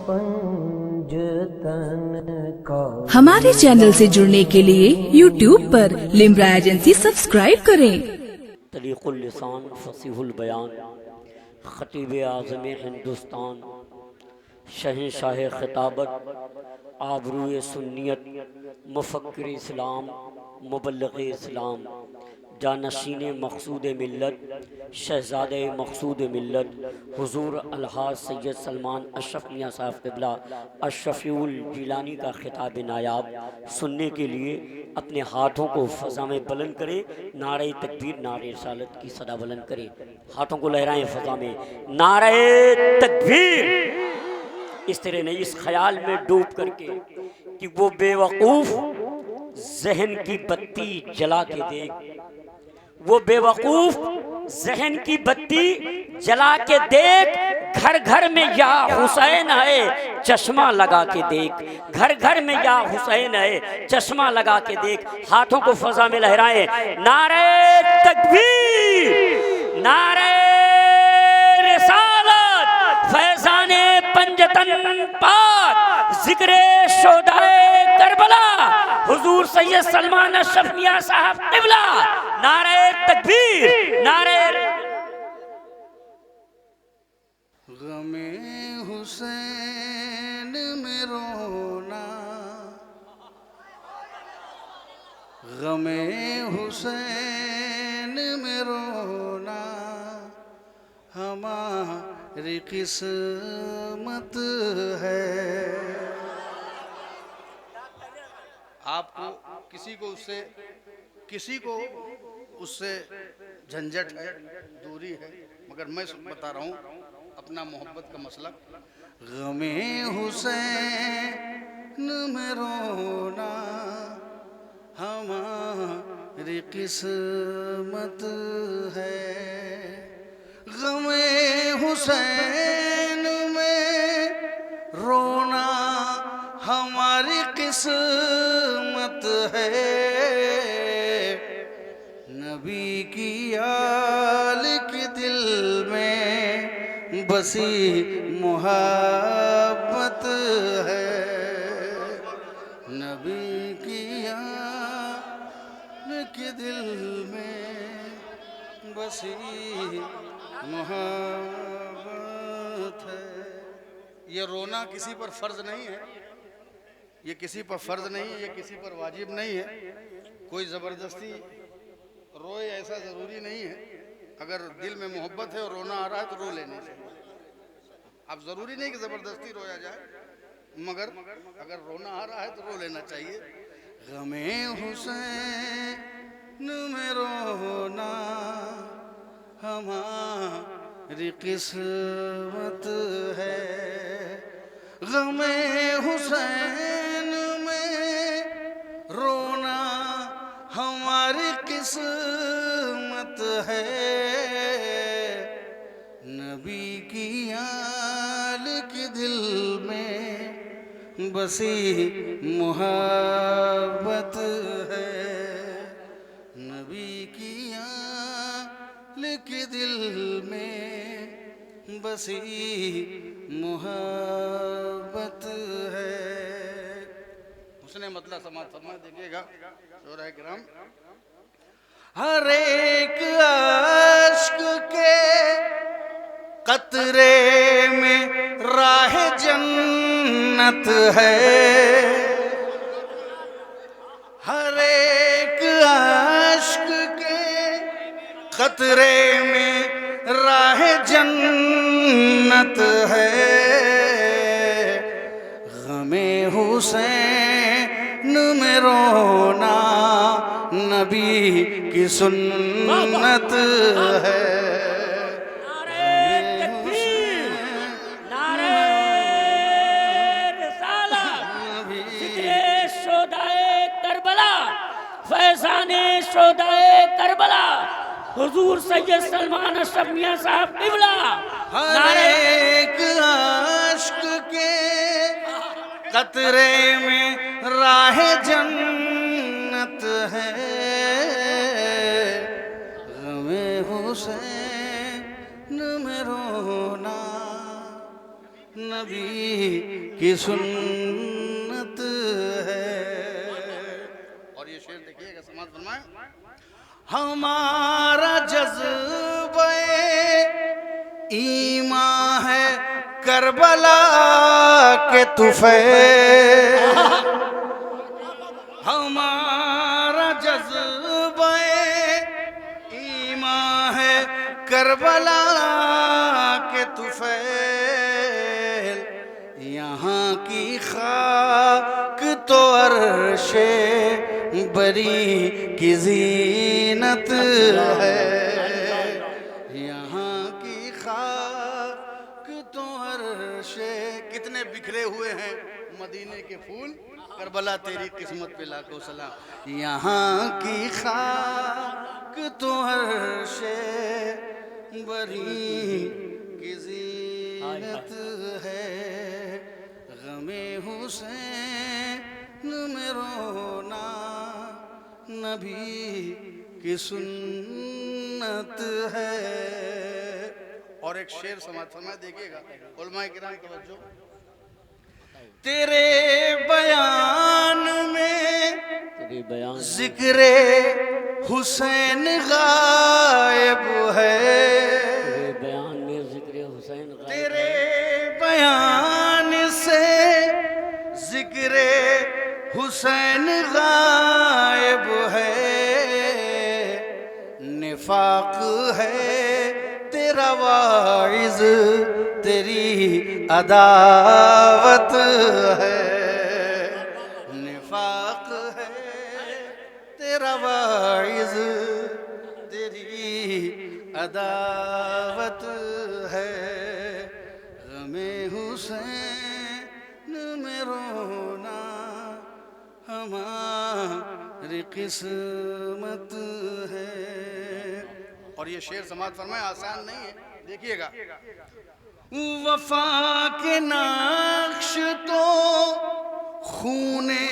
पंजतन का। हमारे चैनल से जुड़ने के लिए YouTube पर लिम्रा एजेंसी सब्सक्राइब करें। तरीक़ुल लिसान फसीहुल बयान खतीब आज़म हिंदुस्तान शहंशाह खिताबत आबरूए सुन्नियत मुफ़क्किर इस्लाम मुबल्लिग़ इस्लाम जानशीन मक़सूद मिल्लत शहज़ादे मक़सूद मिल्लत हुज़ूर अलहाज सैयद सलमान अशरफ मियाँ साहब क़िबला अशरफ़ीउल जिलानी का खिताब नायाब सुनने के लिए अपने हाथों को फ़ज़ा में बुलंद करें। नारे तकबीर नारे रिसालत की सदा बुलंद करें। हाथों को लहराएं फ़ज़ा में, नारे तकबीर। इस तरह नहीं, इस ख्याल में डूब करके कि वो बेवकूफ़ जहन की बत्ती जला के देख, वो बेवकूफ़ जहन की बत्ती जला के देख, घर घर में या हुसैन है चश्मा लगा के देख, घर घर में या हुसैन है चश्मा लगा के देख। हाथों को फ़ज़ा में लहराएं, नारे तकबीर नारे रिसालत फैज़ाने पंजतन पाक ज़िक्रे शोदाए करबला हुजूर सैयद सलमान अशरफ मियाँ साहब क़िबला। नारे तकबीर नारे। गमे हुसैन में रोना, गमे हुसैन में रोना हमारी किस्मत है। आपको किसी को उससे झंझट है, दूरी है, मगर मैं बता रहा हूँ अपना मोहब्बत का मसला। गमे हुसैन में रोना हमारी किस्मत है। गमे हुसैन में रोना हमारी किस्मत है। नबी की आल के दिल में बसी मोहब्बत है। नबी की आल के दिल में बसी मोहब्बत है। ये रोना किसी पर फ़र्ज नहीं है, ये किसी पर फ़र्ज नहीं है, ये किसी पर वाजिब नहीं है। कोई ज़बरदस्ती रोए ऐसा ज़रूरी नहीं है। अगर दिल में मोहब्बत है और रोना आ रहा है तो रो लेने से। अब ज़रूरी नहीं कि ज़बरदस्ती रोया जाए, मगर अगर रोना आ रहा है तो रो लेना चाहिए। गमे हुसैन में रोना हमारी किस्मत है। गमे हुसैन में रोना हमारी किस्मत है। नबी की आल के दिल में बसी मोहब्बत है। नबी की आल के दिल में बसी मोहब्बत है। उसने मतलब समाज फरमा देखिएगा शोरा किराम। हर एक अश्क के कतरे में राह जन्नत है। हर एक अश्क के कतरे में राह जन्नत है। गमे हुसैन में रोना नबी की सुन्नत है। फैज़ाने शोदाए करबला हुजूर सैयद सलमान अशरफ मियाँ साहब क़िबला। हर एक अश्क के कतरे में राह जन्नत है। गमे हुसैन में रोना नबी की सुन्नत है। और ये शेर देखिएगा, समाज फरमाए, हमारा जज्बे ईमान है करबला के तुफैल, हमारा जज्बे ईमान है करबला के तुफैल, यहाँ की खाक तो अर्शे बरी की जीनत है, यहाँ की खाक तो अर्शे। कितने बिखरे हुए हैं मदीने के फूल, करबला तेरी किस्मत पे लाखों सलाम। यहाँ की खाक तो अर्शे बरी की जीनत है, गमे हुसैन में रोना नबी की सुन्नत है। और एक शेर समाज फरमाए, देखिएगा उलमाए किराम तवज्जो, तेरे बयान में जिक्रे हुसैन गायब है, तेरे बयान में जिक्र हुसैन गायब है, तेरे बयान से जिक्रे हुसैन गायब है, निफाक है तेरा वाइज तेरी अदावत है, निफाक है तेरा वाइज तेरी अदावत है, गमे हुसैन में रोना हमारी किस्मत है। और ये शेर समाज फरमाए आसान नहीं है, देखिएगा, वफा के नाक्श तो खूने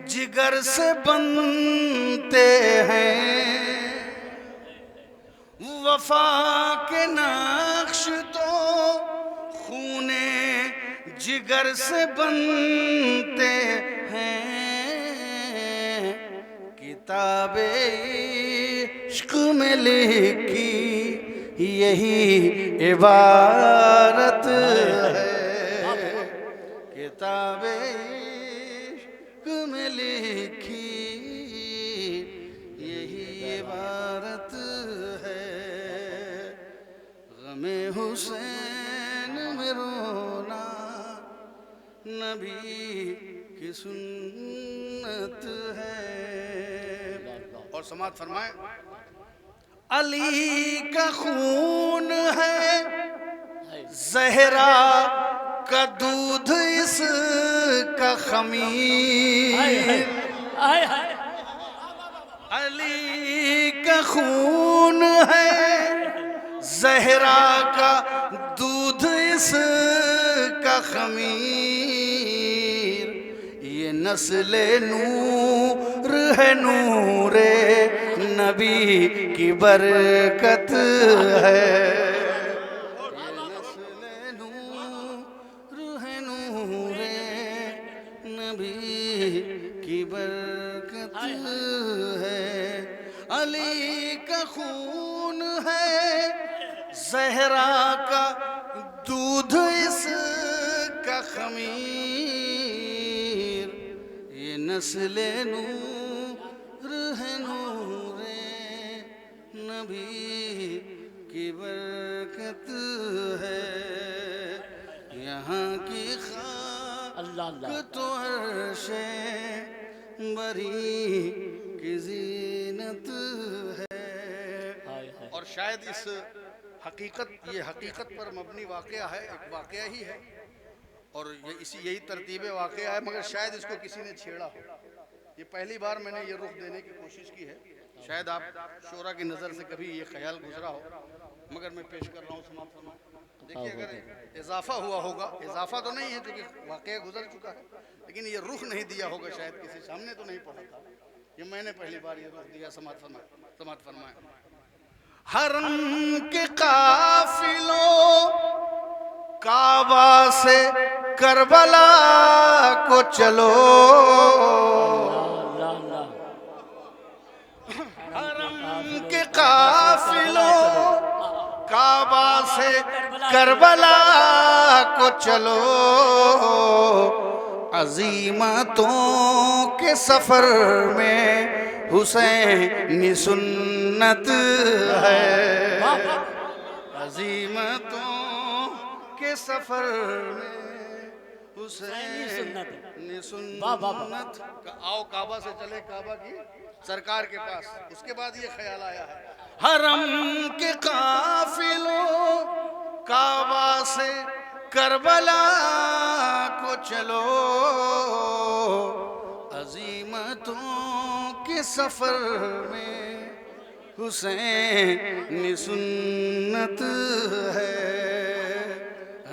जिगर से बनते हैं, वफा के नाक्श तो खूने जिगर से बनते हैं, किताबे इश्क में लिखी यही इबारत है, किताबे इश्क में लिखी यही इबारत है, गमे हुसैन में रोना नबी की सुन्नत है। और समाज फरमाए, अली का खून है ज़हरा का दूध इसका खमीर, अली का खून है ज़हरा का दूध इसका खमीर, ये नस्ले नूर है नूरे नबी की बरकत है, ये नस्ले नूर है नूरे नबी की बरकत है, अली का खून है ज़हरा का दूध इसका खमीर, ये नस्ले नूर है नूरे नबी की बरकत है, यहाँ की खाक तो अर्शे बरी की जीनत है। और शायद इस ये हकीकत पर मबनी वाक़या है, एक वाक़या ही है, और ये यही तरतीब वाक़या है, मगर शायद इसको किसी ने छेड़ा हो। ये पहली बार मैंने ये रुख देने की कोशिश की है, शायद आप शोरा की नज़र से कभी ये ख्याल गुजरा हो, मगर मैं पेश कर रहा हूँ समाप्त फरमाएं। देखिए, अगर इजाफा हुआ होगा, इजाफा तो नहीं है क्योंकि वाक़या गुजर चुका है, लेकिन ये रुख नहीं दिया होगा, शायद किसी सामने तो नहीं पढ़ा था, ये मैंने पहली बार ये रुख दिया। समाप्त फरमाएं, हरम के काफिलों काबा से करबला को चलो, हरम के काफिलों काबा से करबला को चलो, अजीमतों के सफर में हुसैनी सुन्नत है, अजीमतों के सफर में हुसैनी सुन्नत। आओ काबा से चले काबा की सरकार के पास। उसके बाद ये ख्याल आया है, हरम के काफिलों काबा से करबला को चलो, अजीमतों के सफर में हुसैनी सुन्नत है,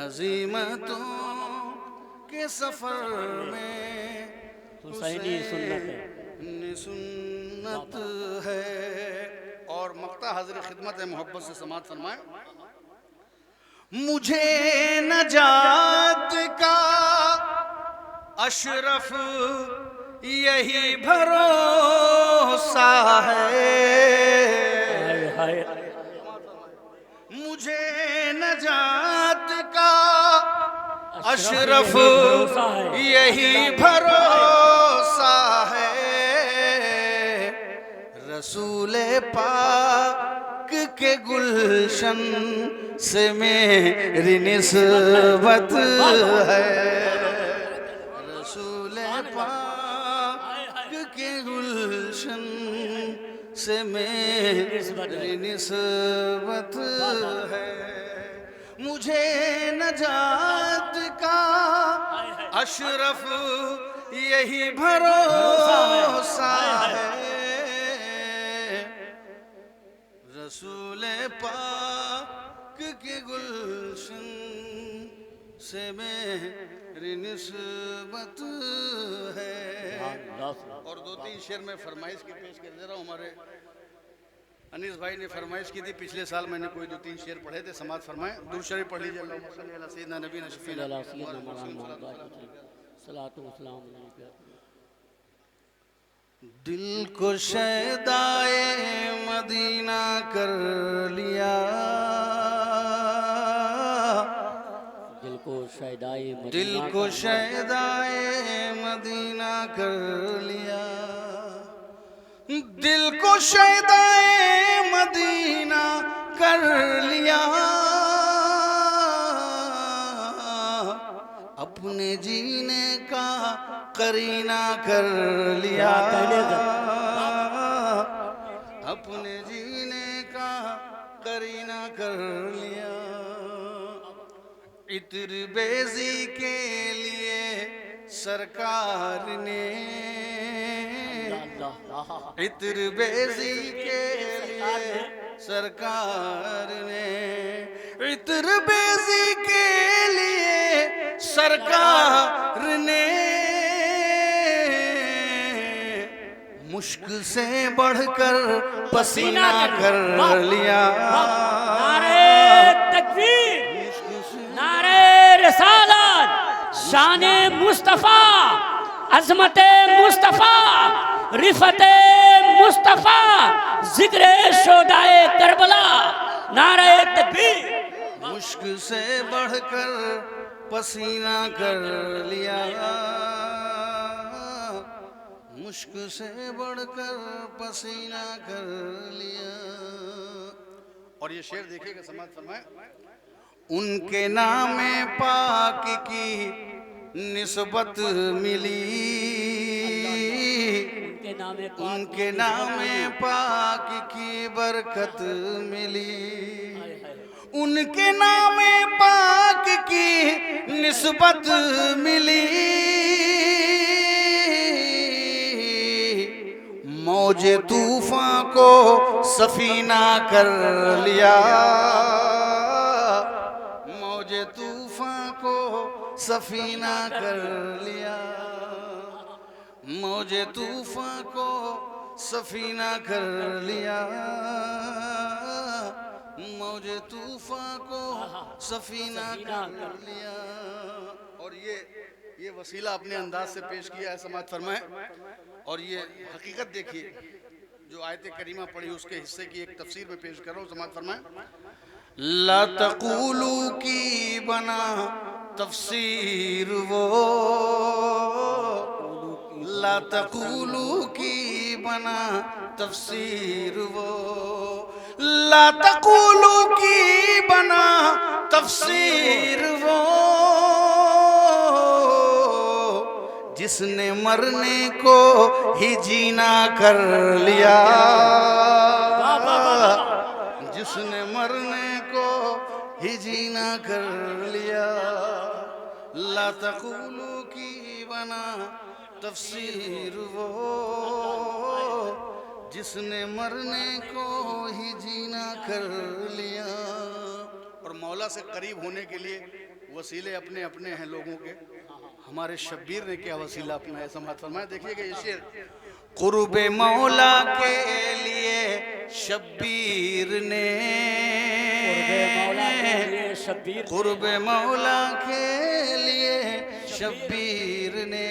अजीमतों के सफर में हुसैनी सुन्नत है। और मक्ता हाज़िर खिदमत मोहब्बत से समात फरमाए, मुझे नजात का अशरफ यही भरोसा है, मुझे नजात का अशरफ यही भरोसा है, रसूले पाक के गुलशन से मेरी निस्बत है, रसूले पाक के गुलशन से मेरी निस्बत है, मुझे नजात का अशरफ यही भरोसा है, रसूले पाक के गुलशन से मेरी निस्बत है। और दो तीन शेर में फरमाइश की पेश कर दे रहा हूँ। हमारे अनीस भाई ने फरमाइश की थी, पिछले साल मैंने कोई दो तीन शेर पढ़े थे, समाज फरमाए। दूर शरीफ पढ़ लीजिए। दिल को शैदाए मदीना कर लिया, दिल को शैदाए मदीना कर लिया, दिल को शैदाए मदीना कर लिया, अपने जीने का करीना कर लिया, अपने जीने का करीना कर लिया, इत्र बेजी के लिए सरकार ने, इत्र बेजी के लिए सरकार ने, इत्र बेजी के लिए सरकार ने मुश्क से बढ़कर पसीना कर लिया, नारे तकबीर, नारे रिसालत, शाने मुस्तफा, अजमते मुस्तफा, रिफते मुस्तफा, जिक्रे शोदाए करबला, नारे तकबीर। मुश्क से बढ़कर पसीना कर लिया, मुश्क से बढ़कर पसीना कर लिया। और ये शेर देखिएगा, समाज फरमाए, उनके नामे पाक की निस्बत मिली, उनके नामे पाक की बरकत मिली, उनके नामे पाक की निस्बत मिली, मौजे तूफान को सफीना कर लिया, मौजे तूफान को सफीना कर लिया, मौजे तूफान को सफीना कर लिया, मौजे तूफान को सफीना कर लिया। और ये वसीला अपने अंदाज से पेश किया है, समाज फरमाए। और ये हकीकत देखिए, जो आयत करीमा पढ़ी उसके हिस्से की एक तफसीर में पेश कर रहा हूँ, समाज फरमाए। ला तक़ूलू की बना तफसीर वो, ला तक़ूलू की बना तफसीर वो, ला तक़ूलू की बना तफसीर वो, जिसने मरने को ही जीना कर लिया, जिसने मरने को ही जीना कर लिया। ला तक़ूलू की बना तफसीर वो, जिसने मरने को ही जीना कर लिया। और मौला से करीब होने के लिए वसीले अपने अपने हैं लोगों के। हमारे शब्बीर ने क्या वसीला अपना है, समाज फरमाए। देखिएगा ये शेर, कुर्बे मौला के लिए शब्बीर ने, कुर्बे मौला के लिए शब्बीर ने,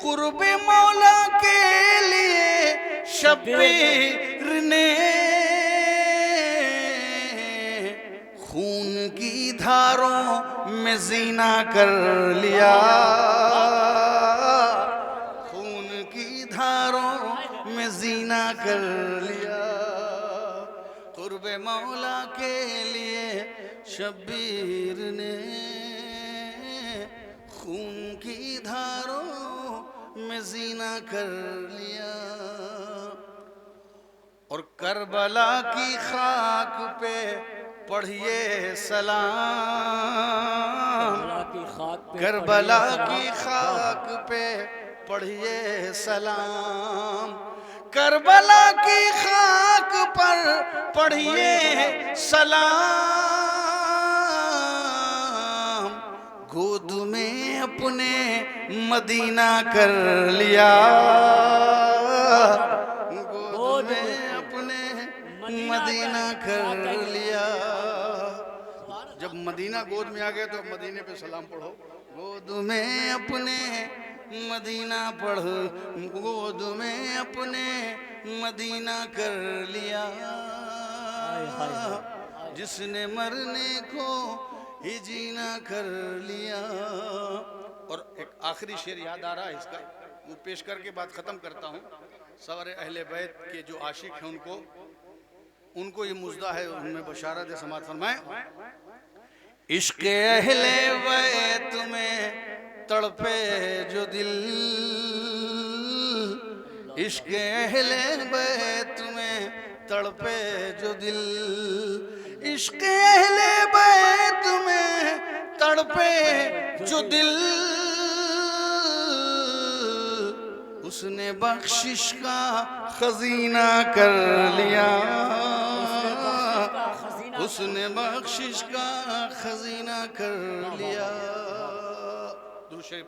कुर्बे मौला के लिए शब्बीर ने, खून की धारों में जीना कर लिया, खून की धारों में जीना कर लिया। कुर्बे मौला के लिए शब्बीर ने, खून की धारों में जीना कर लिया। और करबला की खाक पे पढ़िए सलाम, करबला की खाक पे पढ़िए सलाम, करबला की खाक पर पढ़िए सलाम। गोद में अपने मदीना कर लिया, गोद में अपने मदीना कर लिया। जब मदीना गोद में आ गया तो मदीने पे सलाम पढ़ो। गोद में अपने मदीना पढ़, गोद में अपने मदीना कर लिया, जिसने मरने को ही जीना कर लिया। और एक आखिरी शेर याद आ रहा है इसका, वो पेश करके बात खत्म करता हूँ। सारे अहले बैत के जो आशिक हैं उनको ये मुजदा है, उनमें बशारत है, समात फरमाए। इश्क़ अहले बैत में तड़पे जो दिल, इश्क़ अहले बैत में तड़पे जो दिल, इश्क़ अहले बैत में तड़पे जो दिल, उसने बख्शिश का खजीना कर लिया, उसने बख्शिश का खजीना कर लिया।